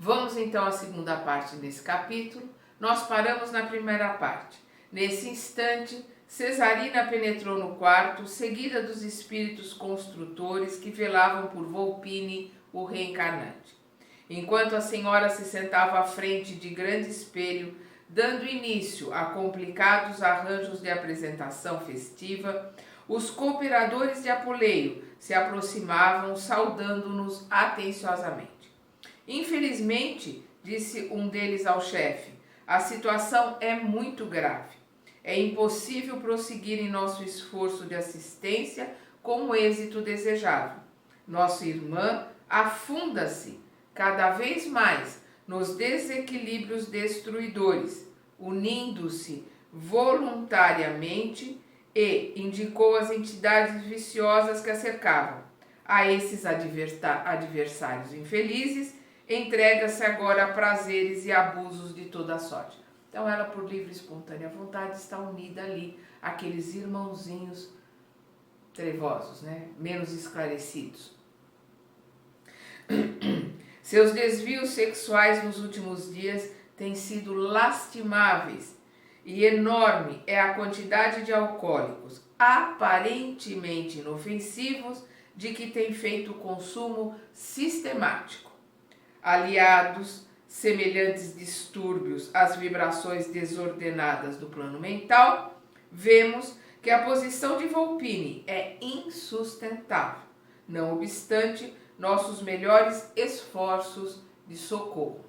Vamos então à segunda parte desse capítulo. Nós paramos na primeira parte. Nesse instante, Cesarina penetrou no quarto, seguida dos espíritos construtores que velavam por Volpini, o reencarnante. Enquanto a senhora se sentava à frente de grande espelho, dando início a complicados arranjos de apresentação festiva, os cooperadores de Apuleio se aproximavam, saudando-nos atenciosamente. Infelizmente, disse um deles ao chefe, a situação é muito grave. É impossível prosseguir em nosso esforço de assistência com o êxito desejado. Nossa irmã afunda-se cada vez mais nos desequilíbrios destruidores, unindo-se voluntariamente e indicou as entidades viciosas que a cercavam. A esses adversários infelizes, entrega-se agora a prazeres e abusos de toda sorte. Então ela, por livre e espontânea vontade, está unida ali àqueles irmãozinhos trevosos, menos esclarecidos. Seus desvios sexuais nos últimos dias têm sido lastimáveis e enorme é a quantidade de alcoólicos aparentemente inofensivos de que tem feito consumo sistemático. Aliados semelhantes distúrbios às vibrações desordenadas do plano mental, vemos que a posição de Volpini é insustentável, não obstante nossos melhores esforços de socorro.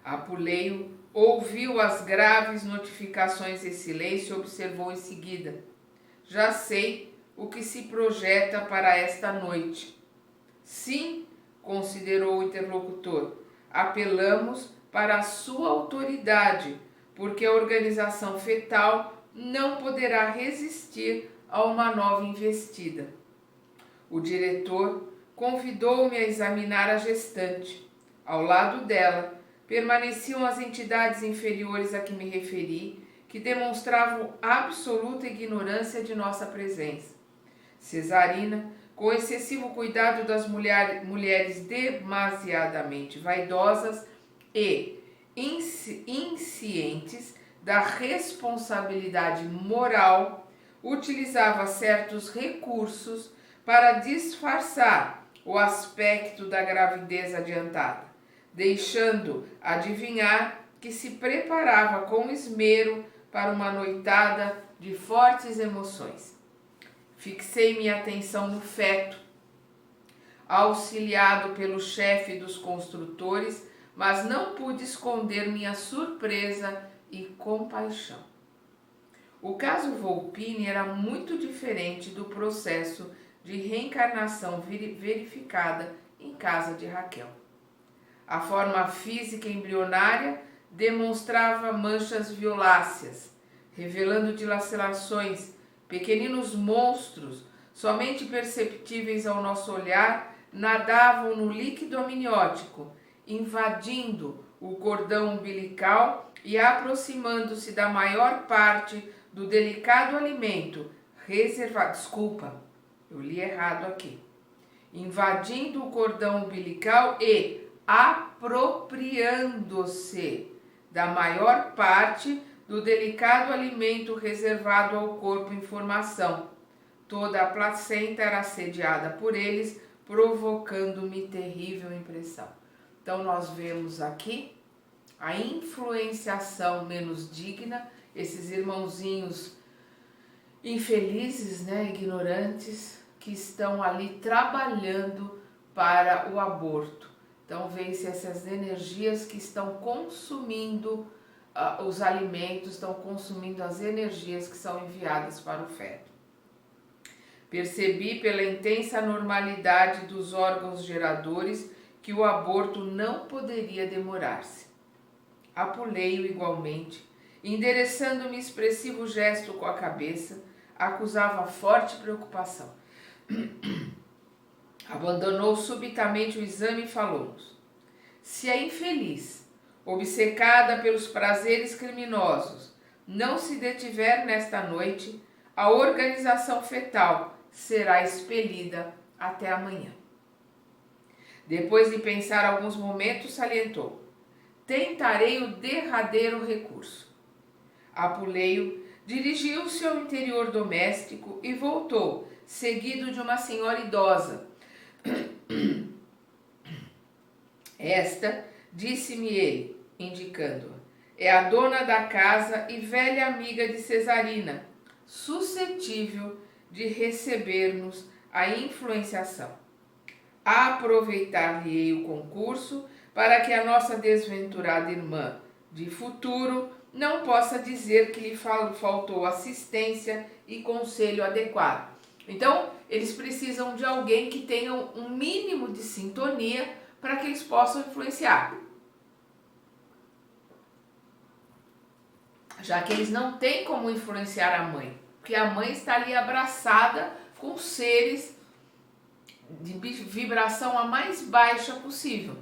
Apuleio ouviu as graves notificações em silêncio e observou em seguida: já sei o que se projeta para esta noite. Sim, considerou o interlocutor, apelamos para a sua autoridade, porque a organização fetal não poderá resistir a uma nova investida. O diretor convidou-me a examinar a gestante. Ao lado dela, permaneciam as entidades inferiores a que me referi, que demonstravam absoluta ignorância de nossa presença. Cesarina, com excessivo cuidado das mulheres demasiadamente vaidosas e inscientes da responsabilidade moral, utilizava certos recursos para disfarçar o aspecto da gravidez adiantada, deixando adivinhar que se preparava com esmero para uma noitada de fortes emoções. Fixei minha atenção no feto, auxiliado pelo chefe dos construtores, mas não pude esconder minha surpresa e compaixão. O caso Volpini era muito diferente do processo de reencarnação verificada em casa de Raquel. A forma física embrionária demonstrava manchas violáceas, revelando dilacerações, pequeninos monstros, somente perceptíveis ao nosso olhar, nadavam no líquido amniótico, invadindo o cordão umbilical e aproximando-se da maior parte do delicado alimento reservado. Desculpa, eu li errado aqui. Invadindo o cordão umbilical e apropriando-se da maior parte do delicado alimento reservado ao corpo em formação. Toda a placenta era assediada por eles, provocando-me terrível impressão. Então nós vemos aqui a influenciação menos digna, esses irmãozinhos infelizes, ignorantes, que estão ali trabalhando para o aborto. Então vê-se essas energias que estão consumindo os alimentos, estão consumindo as energias que são enviadas para o feto. Percebi pela intensa normalidade dos órgãos geradores que o aborto não poderia demorar-se. Apuleio igualmente, endereçando-me expressivo gesto com a cabeça, acusava forte preocupação. Abandonou subitamente o exame e falou-nos: se a infeliz, obcecada pelos prazeres criminosos, não se detiver nesta noite, a organização fetal será expelida até amanhã. Depois de pensar alguns momentos, salientou: tentarei o derradeiro recurso. Apuleio dirigiu-se ao interior doméstico e voltou, seguido de uma senhora idosa. Esta, disse-me ele, indicando-a, é a dona da casa e velha amiga de Cesarina, suscetível de receber-nos a influenciação. Aproveitar-lhe-ei o concurso para que a nossa desventurada irmã de futuro não possa dizer que lhe faltou assistência e conselho adequado. Então, eles precisam de alguém que tenha um mínimo de sintonia para que eles possam influenciar. Já que eles não têm como influenciar a mãe, porque a mãe está ali abraçada com seres de vibração a mais baixa possível.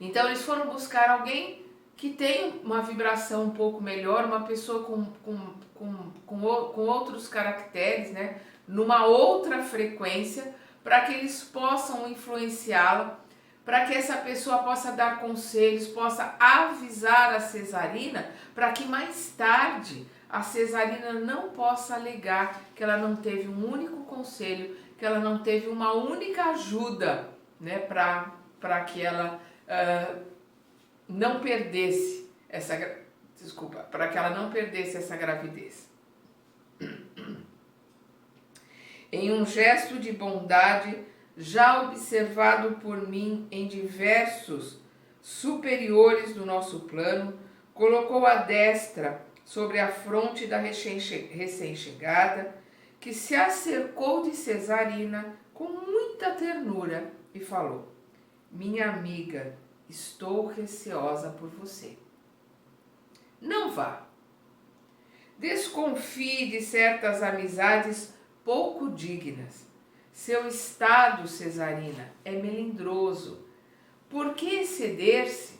Então eles foram buscar alguém que tem uma vibração um pouco melhor, uma pessoa com outros caracteres, né? Numa outra frequência, para que eles possam influenciá-la, para que essa pessoa possa dar conselhos, possa avisar a Cesarina, para que mais tarde a Cesarina não possa alegar que ela não teve um único conselho, que ela não teve uma única ajuda, né, para que ela não perdesse para que ela não perdesse essa gravidez. Em um gesto de bondade, já observado por mim em diversos superiores do nosso plano, colocou a destra sobre a fronte da recém-chegada, que se acercou de Cesarina com muita ternura e falou: minha amiga, estou receosa por você. Não vá. Desconfie de certas amizades pouco dignas. Seu estado, Cesarina, é melindroso. Por que exceder-se?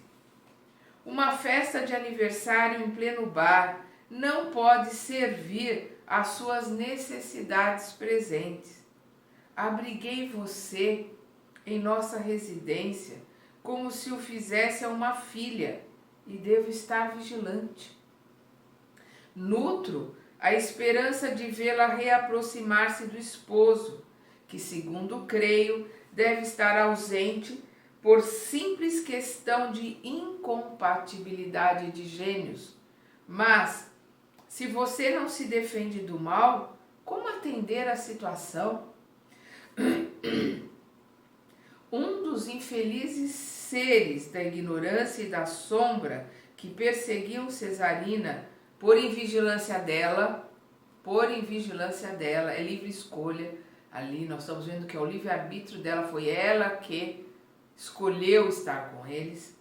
Uma festa de aniversário em pleno bar não pode servir às suas necessidades presentes. Abriguei você em nossa residência como se o fizesse a uma filha e devo estar vigilante. Nutro a esperança de vê-la reaproximar-se do esposo, que, segundo creio, deve estar ausente por simples questão de incompatibilidade de gênios. Mas, se você não se defende do mal, como atender à situação? Um dos infelizes seres da ignorância e da sombra que perseguiam Cesarina por invigilância dela, é livre escolha. Ali nós estamos vendo que é o livre-arbítrio dela, foi ela que escolheu estar com eles.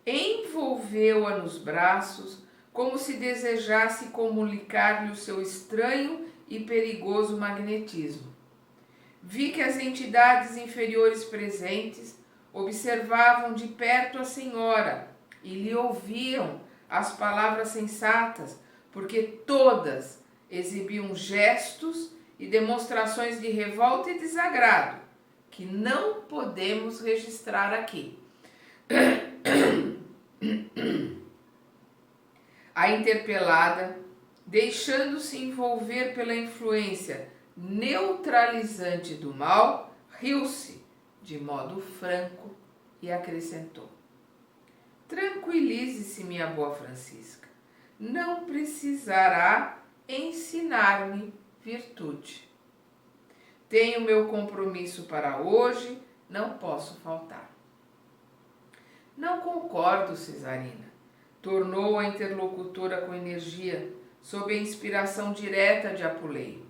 Envolveu-a nos braços, como se desejasse comunicar-lhe o seu estranho e perigoso magnetismo. Vi que as entidades inferiores presentes observavam de perto a senhora e lhe ouviam as palavras sensatas, porque todas exibiam gestos e demonstrações de revolta e desagrado, que não podemos registrar aqui. A interpelada, deixando-se envolver pela influência neutralizante do mal, riu-se de modo franco e acrescentou: tranquilize-se, minha boa Francisca, não precisará ensinar-me virtude. Tenho meu compromisso para hoje, não posso faltar. Não concordo, Cesarina, tornou a interlocutora com energia, sob a inspiração direta de Apuleio.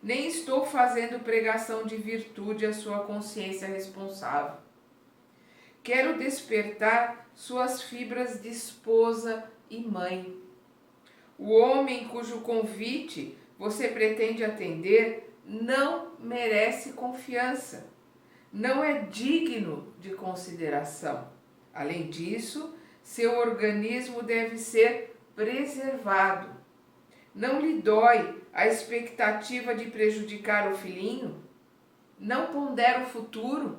Nem estou fazendo pregação de virtude à sua consciência responsável. Quero despertar suas fibras de esposa e mãe. O homem cujo convite você pretende atender não merece confiança, não é digno de consideração. Além disso, seu organismo deve ser preservado. Não lhe dói a expectativa de prejudicar o filhinho? Não pondera o futuro?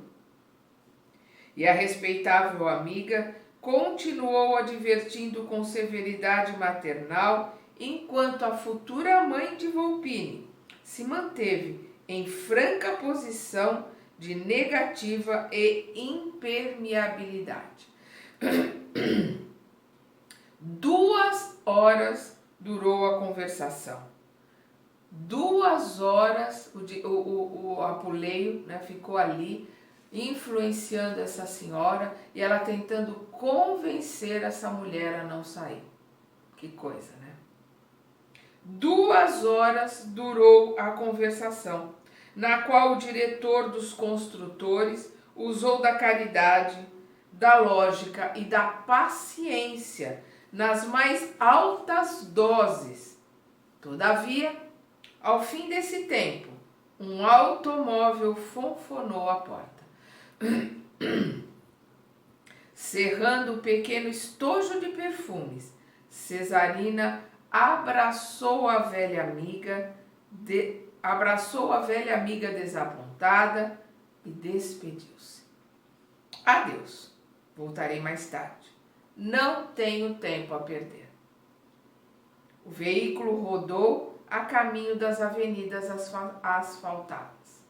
E a respeitável amiga continuou advertindo com severidade maternal, enquanto a futura mãe de Volpini se manteve em franca posição de negativa e impermeabilidade. 2 horas durou a conversação. 2 horas o Apuleio, né, ficou ali influenciando essa senhora e ela tentando convencer essa mulher a não sair. Que coisa, né? 2 horas durou a conversação, na qual o diretor dos construtores usou da caridade, da lógica e da paciência nas mais altas doses. Todavia, ao fim desse tempo, um automóvel fonfonou à porta. Cerrando o pequeno estojo de perfumes, Cesarina abraçou a velha amiga desapontada e despediu-se. Adeus, voltarei mais tarde. Não tenho tempo a perder. O veículo rodou a caminho das avenidas asfaltadas.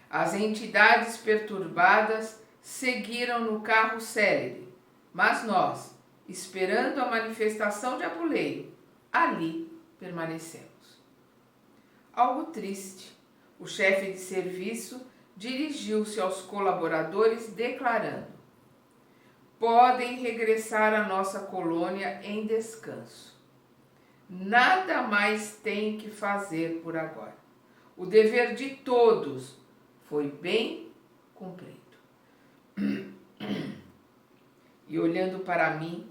As entidades perturbadas seguiram no carro célere, mas nós, esperando a manifestação de Apuleio, ali permanecemos. Algo triste, o chefe de serviço dirigiu-se aos colaboradores declarando: podem regressar à nossa colônia em descanso. Nada mais tem que fazer por agora. O dever de todos foi bem cumprido. E olhando para mim,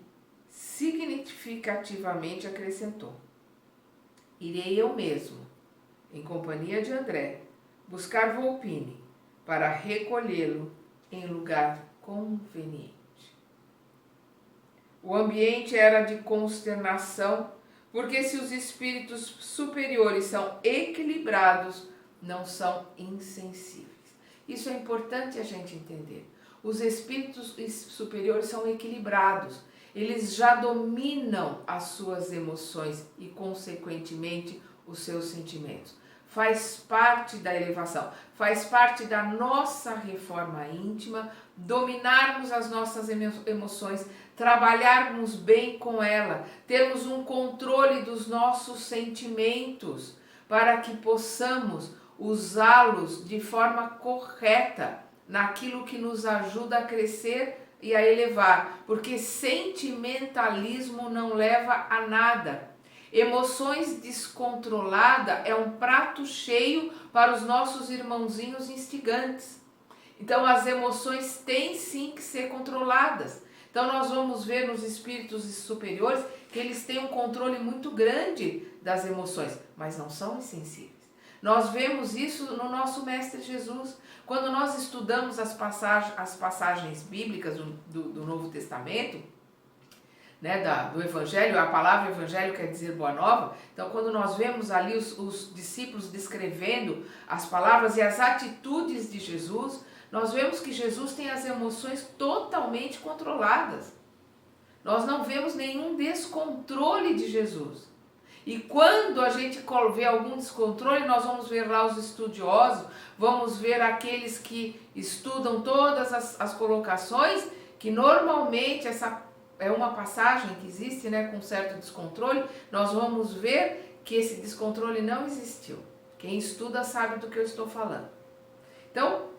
significativamente acrescentou: irei eu mesmo, em companhia de André, buscar Volpini para recolhê-lo em lugar conveniente. O ambiente era de consternação, porque se os espíritos superiores são equilibrados, não são insensíveis. Isso é importante a gente entender. Os espíritos superiores são equilibrados. Eles já dominam as suas emoções e, consequentemente, os seus sentimentos. Faz parte da elevação, faz parte da nossa reforma íntima, dominarmos as nossas emoções, trabalharmos bem com ela, termos um controle dos nossos sentimentos, para que possamos usá-los de forma correta, naquilo que nos ajuda a crescer e a elevar, porque sentimentalismo não leva a nada. Emoções descontroladas é um prato cheio para os nossos irmãozinhos instigantes. Então as emoções têm sim que ser controladas. Então nós vamos ver nos espíritos superiores que eles têm um controle muito grande das emoções, mas não são insensíveis. Nós vemos isso no nosso Mestre Jesus. Quando nós estudamos as passagens bíblicas do Novo Testamento, né, do Evangelho, a palavra Evangelho quer dizer Boa Nova. Então, quando nós vemos ali os discípulos descrevendo as palavras e as atitudes de Jesus, nós vemos que Jesus tem as emoções totalmente controladas. Nós não vemos nenhum descontrole de Jesus. E quando a gente vê algum descontrole, nós vamos ver lá os estudiosos, vamos ver aqueles que estudam todas as colocações, que normalmente essa é uma passagem que existe, né, com certo descontrole. Nós vamos ver que esse descontrole não existiu. Quem estuda sabe do que eu estou falando. Então,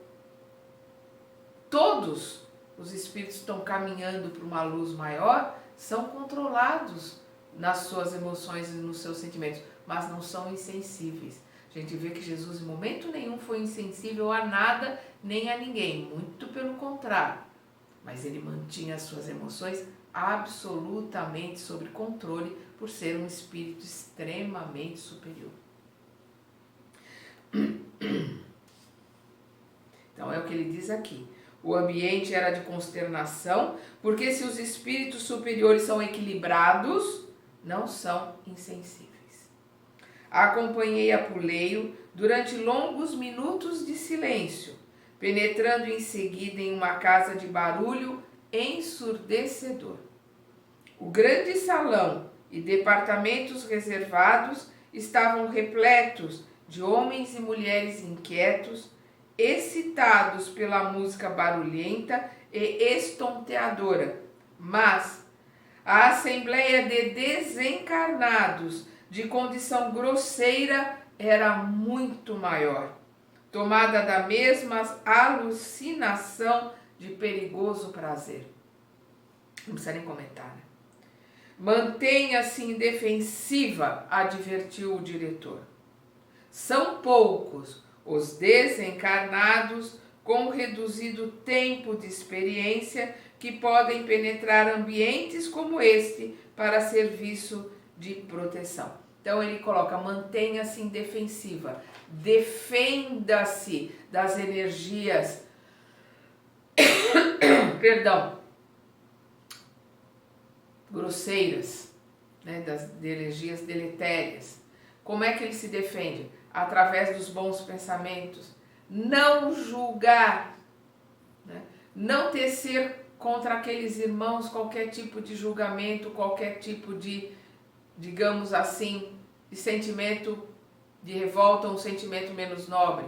todos os espíritos estão caminhando para uma luz maior, são controlados nas suas emoções e nos seus sentimentos, mas não são insensíveis. A gente vê que Jesus em momento nenhum foi insensível a nada nem a ninguém, muito pelo contrário. Mas ele mantinha as suas emoções absolutamente sob controle por ser um espírito extremamente superior. Então é o que ele diz aqui. O ambiente era de consternação, porque se os espíritos superiores são equilibrados, não são insensíveis. Acompanhei Apuleio durante longos minutos de silêncio, penetrando em seguida em uma casa de barulho ensurdecedor. O grande salão e departamentos reservados estavam repletos de homens e mulheres inquietos, excitados pela música barulhenta e estonteadora, mas a assembleia de desencarnados de condição grosseira era muito maior, tomada da mesma alucinação de perigoso prazer. Não precisa nem comentar, né? Mantenha-se indefensiva, advertiu o diretor. São poucos os desencarnados com reduzido tempo de experiência que podem penetrar ambientes como este para serviço de proteção. Então ele coloca, mantenha-se indefensiva, defenda-se das energias, grosseiras, né, das energias deletérias. Como é que ele se defende? Através dos bons pensamentos, não julgar, né? Não tecer contra aqueles irmãos qualquer tipo de julgamento, qualquer tipo de, digamos assim, de sentimento de revolta, um sentimento menos nobre.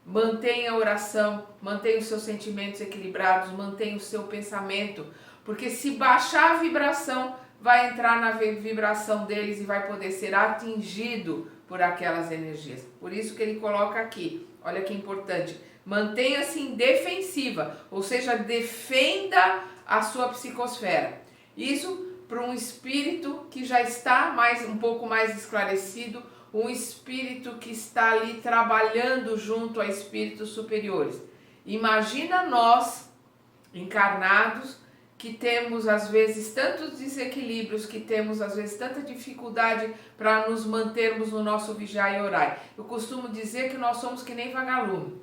Mantenha a oração, mantenha os seus sentimentos equilibrados, mantenha o seu pensamento, porque se baixar a vibração, vai entrar na vibração deles e vai poder ser atingido por aquelas energias. Por isso que ele coloca aqui, olha que importante, mantenha-se em defensiva, ou seja, defenda a sua psicosfera. Isso para um espírito que já está um pouco mais esclarecido, um espírito que está ali trabalhando junto a espíritos superiores. Imagina nós, encarnados, que temos às vezes tantos desequilíbrios, que temos às vezes tanta dificuldade para nos mantermos no nosso vigiar e orar. Eu costumo dizer que nós somos que nem vagalume,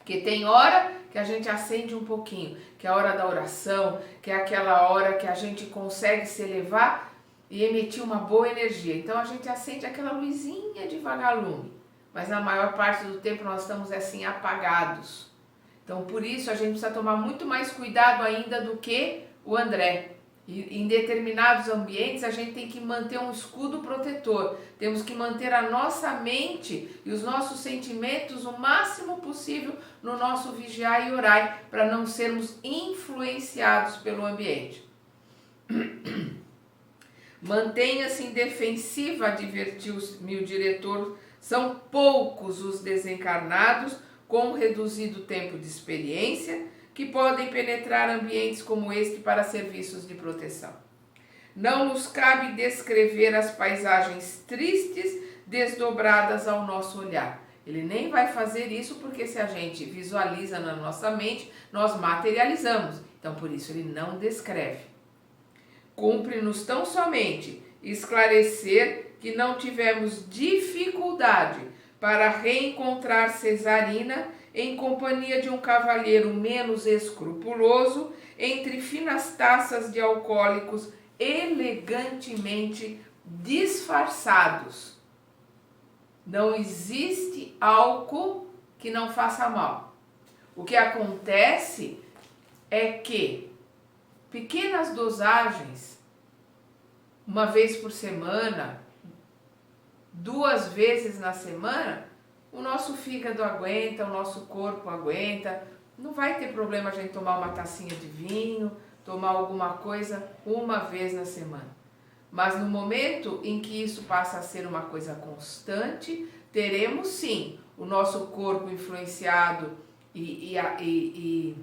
que tem hora que a gente acende um pouquinho, que é a hora da oração, que é aquela hora que a gente consegue se elevar e emitir uma boa energia. Então a gente acende aquela luzinha de vagalume, mas na maior parte do tempo nós estamos assim apagados. Então, por isso, a gente precisa tomar muito mais cuidado ainda do que o André. E em determinados ambientes, a gente tem que manter um escudo protetor. Temos que manter a nossa mente e os nossos sentimentos o máximo possível no nosso vigiar e orar, para não sermos influenciados pelo ambiente. Mantenha-se em defensiva, advertiu-me o diretor. São poucos os desencarnados com reduzido tempo de experiência, que podem penetrar ambientes como este para serviços de proteção. Não nos cabe descrever as paisagens tristes desdobradas ao nosso olhar. Ele nem vai fazer isso porque se a gente visualiza na nossa mente, nós materializamos. Então, por isso, ele não descreve. Cumpre-nos tão somente esclarecer que não tivemos dificuldade para reencontrar Cesarina em companhia de um cavalheiro menos escrupuloso, entre finas taças de alcoólicos elegantemente disfarçados. Não existe álcool que não faça mal. O que acontece é que pequenas dosagens, uma vez por semana, 2 vezes na semana, o nosso fígado aguenta, o nosso corpo aguenta. Não vai ter problema a gente tomar uma tacinha de vinho, tomar alguma coisa 1 vez na semana. Mas no momento em que isso passa a ser uma coisa constante, teremos sim o nosso corpo influenciado e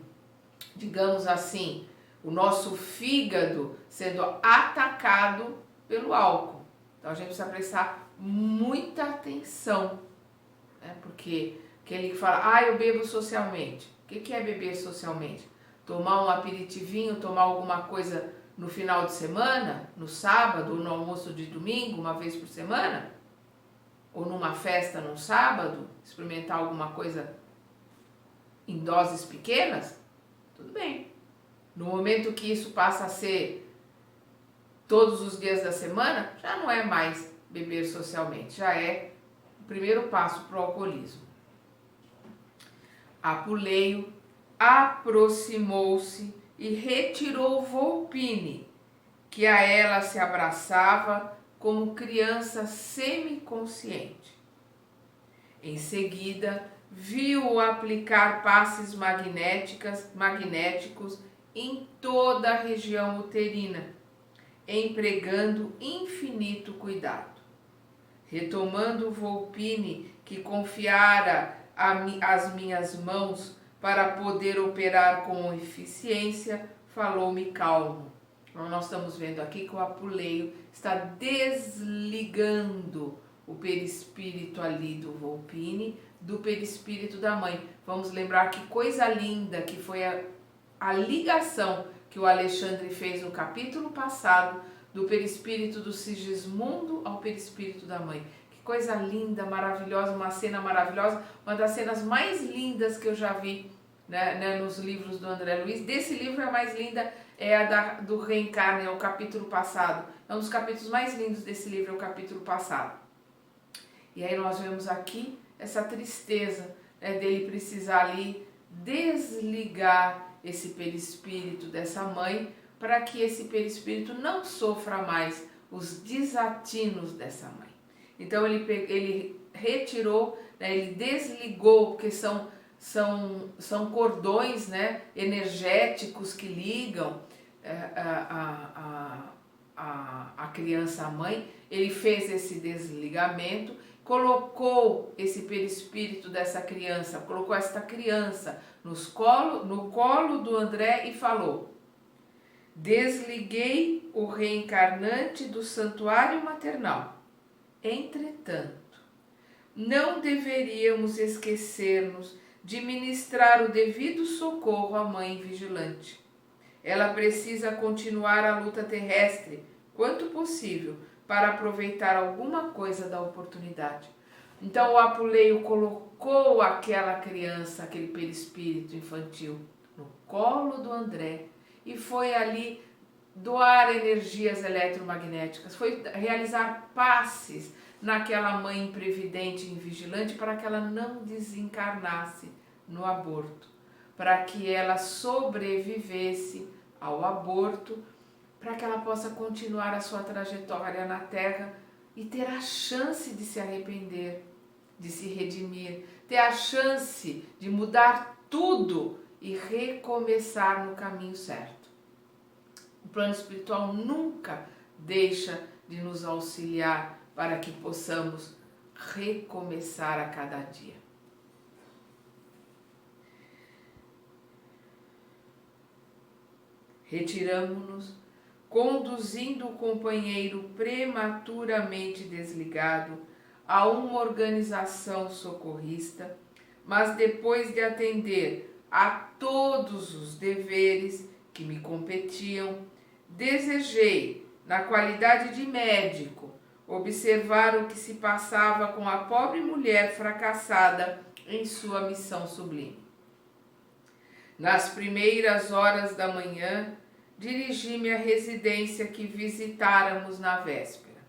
digamos assim, o nosso fígado sendo atacado pelo álcool. Então a gente precisa prestar muita atenção, né? Porque aquele que fala, eu bebo socialmente. O que é beber socialmente? Tomar um aperitivinho, tomar alguma coisa no final de semana, no sábado, ou no almoço de domingo, 1 vez por semana? Ou numa festa no sábado, experimentar alguma coisa em doses pequenas? Tudo bem. No momento que isso passa a ser todos os dias da semana, já não é mais beber socialmente, já é o primeiro passo para o alcoolismo. Apuleio aproximou-se e retirou Volpine, que a ela se abraçava como criança semiconsciente. Em seguida, viu-o aplicar passes magnéticos em toda a região uterina, empregando infinito cuidado. Retomando Volpine, que confiara as minhas mãos para poder operar com eficiência, falou-me calmo. Então, nós estamos vendo aqui que o Apuleio está desligando o perispírito ali do Volpine do perispírito da mãe. Vamos lembrar que coisa linda que foi a ligação que o Alexandre fez no capítulo passado do perispírito do Sigismundo ao perispírito da mãe. Que coisa linda, maravilhosa, uma cena maravilhosa, uma das cenas mais lindas que eu já vi, né, nos livros do André Luiz. Desse livro a mais linda é a do Reencarne, é o capítulo passado. É um dos capítulos mais lindos desse livro, é o capítulo passado. E aí nós vemos aqui essa tristeza, né, dele precisar ali desligar esse perispírito dessa mãe para que esse perispírito não sofra mais os desatinos dessa mãe. Então ele retirou, né, ele desligou, porque são cordões, né, energéticos que ligam a criança à mãe. Ele fez esse desligamento, colocou esse perispírito dessa criança, colocou esta criança no colo do André e falou: desliguei o reencarnante do santuário maternal. Entretanto, não deveríamos esquecer-nos de ministrar o devido socorro à mãe vigilante. Ela precisa continuar a luta terrestre, quanto possível, para aproveitar alguma coisa da oportunidade. Então o Apuleio colocou aquela criança, aquele perispírito infantil, no colo do André e foi ali doar energias eletromagnéticas, foi realizar passes naquela mãe imprevidente e invigilante para que ela não desencarnasse no aborto, para que ela sobrevivesse ao aborto, para que ela possa continuar a sua trajetória na Terra e ter a chance de se arrepender, de se redimir, ter a chance de mudar tudo e recomeçar no caminho certo. O plano espiritual nunca deixa de nos auxiliar para que possamos recomeçar a cada dia. Retiramo-nos, conduzindo o companheiro prematuramente desligado a uma organização socorrista, mas depois de atender a todos os deveres que me competiam, desejei, na qualidade de médico, observar o que se passava com a pobre mulher fracassada em sua missão sublime. Nas primeiras horas da manhã, dirigi-me à residência que visitáramos na véspera.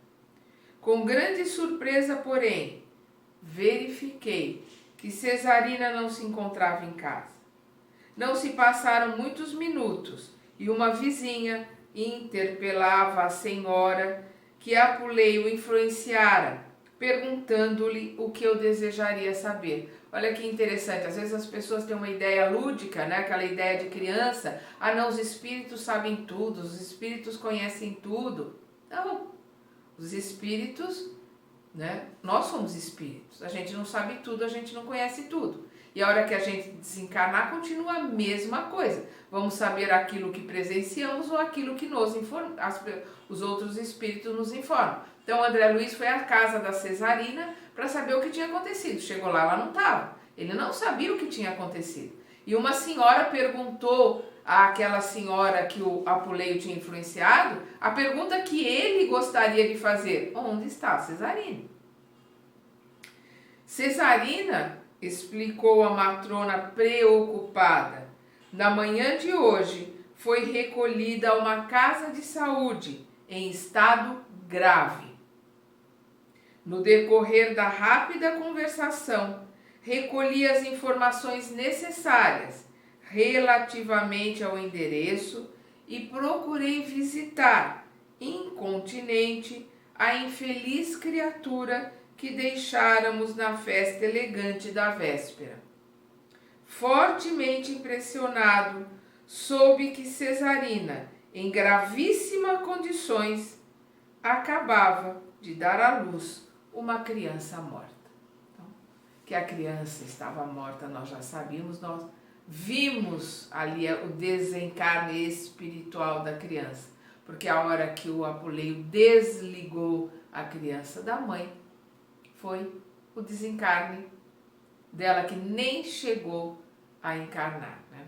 Com grande surpresa, porém, verifiquei que Cesarina não se encontrava em casa. Não se passaram muitos minutos e uma vizinha interpelava a senhora que Apuleio influenciara, perguntando-lhe o que eu desejaria saber. Olha que interessante, às vezes as pessoas têm uma ideia lúdica, né? Aquela ideia de criança, não, os espíritos sabem tudo, os espíritos conhecem tudo. Não, os espíritos, né? Nós somos espíritos, a gente não sabe tudo, a gente não conhece tudo. E a hora que a gente desencarnar, continua a mesma coisa. Vamos saber aquilo que presenciamos ou aquilo que os outros espíritos nos informam. Então, André Luiz foi à casa da Cesarina para saber o que tinha acontecido. Chegou lá, ela não estava. Ele não sabia o que tinha acontecido. E uma senhora perguntou àquela senhora que o Apuleio tinha influenciado a pergunta que ele gostaria de fazer: onde está a Cesarina? Cesarina, explicou a matrona preocupada, na manhã de hoje foi recolhida a uma casa de saúde em estado grave. No decorrer da rápida conversação, recolhi as informações necessárias relativamente ao endereço e procurei visitar, incontinente, a infeliz criatura que deixáramos na festa elegante da véspera. Fortemente impressionado, soube que Cesarina, em gravíssimas condições, acabava de dar à luz uma criança morta. Então, que a criança estava morta, nós já sabíamos, nós vimos ali o desencarne espiritual da criança, porque a hora que o Apuleio desligou a criança da mãe, foi o desencarne dela, que nem chegou a encarnar, né?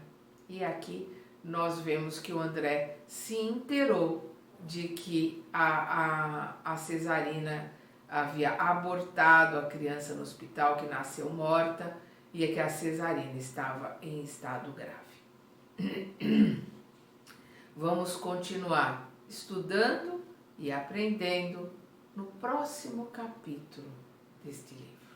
E aqui nós vemos que o André se inteirou de que a Cesarina havia abortado a criança no hospital, que nasceu morta, e que a Cesarina estava em estado grave. Vamos continuar estudando e aprendendo no próximo capítulo deste livro.